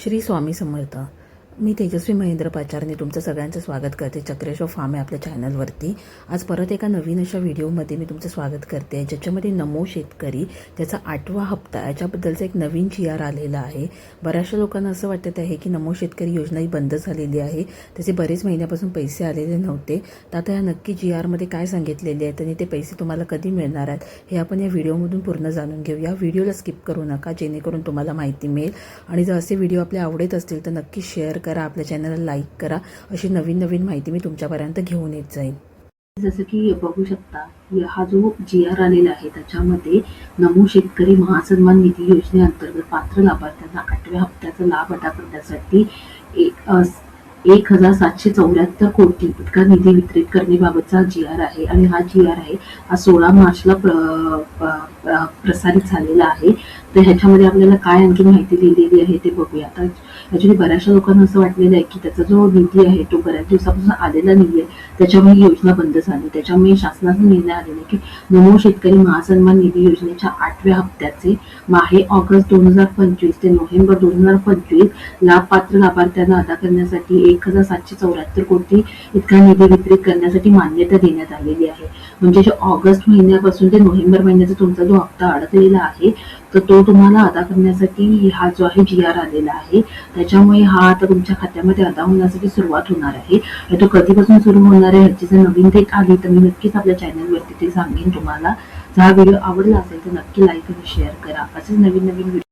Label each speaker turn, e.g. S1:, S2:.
S1: श्री स्वामी समर्थ. मी तेजस्वी महेंद्र पाचारने तुमचं सगळ्यांचं स्वागत करते चक्रेश्वर फार्म आहे आपल्या चॅनलवरती. आज परत एका नवीन अशा व्हिडिओमध्ये मी तुमचं स्वागत करते आहे, ज्याच्यामध्ये नमो शेतकरी ज्याचा 8वा हप्ता आहे याच्याबद्दलचा एक नवीन GR आलेला आहे. बऱ्याचशा लोकांना असं वाटत आहे की नमो शेतकरी योजना ही बंद झालेली आहे, त्याचे बरेच महिन्यापासून पैसे आलेले नव्हते. तर आता या नक्की GRमध्ये काय सांगितलेले आहेत आणि ते पैसे तुम्हाला कधी मिळणार आहेत हे आपण या व्हिडिओमधून पूर्ण जाणून घेऊया. व्हिडिओला स्किप करू नका, जेणेकरून तुम्हाला माहिती मिळेल. आणि जर असे व्हिडिओ आपले आवडत असतील तर नक्की शेअर करा, आपल्या चॅनलला लाईक करा. अशी नवीन नवीन माहिती मी तुमच्यापर्यंत घेऊन येत जाईल.
S2: जसं की बघू शकता, हा जो GR आलेला आहे त्याच्यामध्ये नमो शेतकरी महासन्मान निधी योजनेअंतर्गत पात्र लाभार्थ्यांना 8व्या हप्त्याचा लाभ अदा करण्यासाठी 1,774 कोटी इतका निधी वितरित करण्याबाबतचा GR आहे. आणि हा GR आहे हा 16 मार्चला प्रसारित झालेला आहे. तर ह्याच्यामध्ये आपल्याला काय आणखी माहिती दिलेली आहे ते बघूया. आता ॲक्च्युली बऱ्याचशा लोकांना असं वाटलेलं आहे की त्याचा जो निधी आहे तो बऱ्याच दिवसापासून आलेला नाही आहे, त्याच्यामुळे योजना बंद झाली. त्याच्यामुळे शासनाचा निर्णय आलेला की नमो शेतकरी महासन्मान निधी योजनेच्या 8व्या हप्त्याचे माहे ऑगस्ट 2025 ते नोव्हेंबर 2025 लाभपात्र लाभार्थ्यांना अदा करण्यासाठी 1,774 कोटी इतका निधी वितरित करण्यासाठी मान्यता देण्यात आलेली आहे. म्हणजे जो ऑगस्ट महिन्यापासून ते नोव्हेंबर महिन्याचा तुमचा जो हप्ता अडकलेला आहे तर तो तुम्हाला अदा करण्यासाठी हा जो आहे GR आलेला आहे. त्याच्यामुळे हा आता तुमच्या खात्यामध्ये अदा होण्यासाठी सुरुवात होणार आहे. तो कधीपासून सुरू होणार आहे ह्याची जर नवीन डेट आली तर मी नक्कीच आपल्या चॅनलवरती ते सांगेन तुम्हाला. जर हा व्हिडिओ आवडला असेल तर नक्की लाईक आणि शेअर करा. असेच नवीन नवीन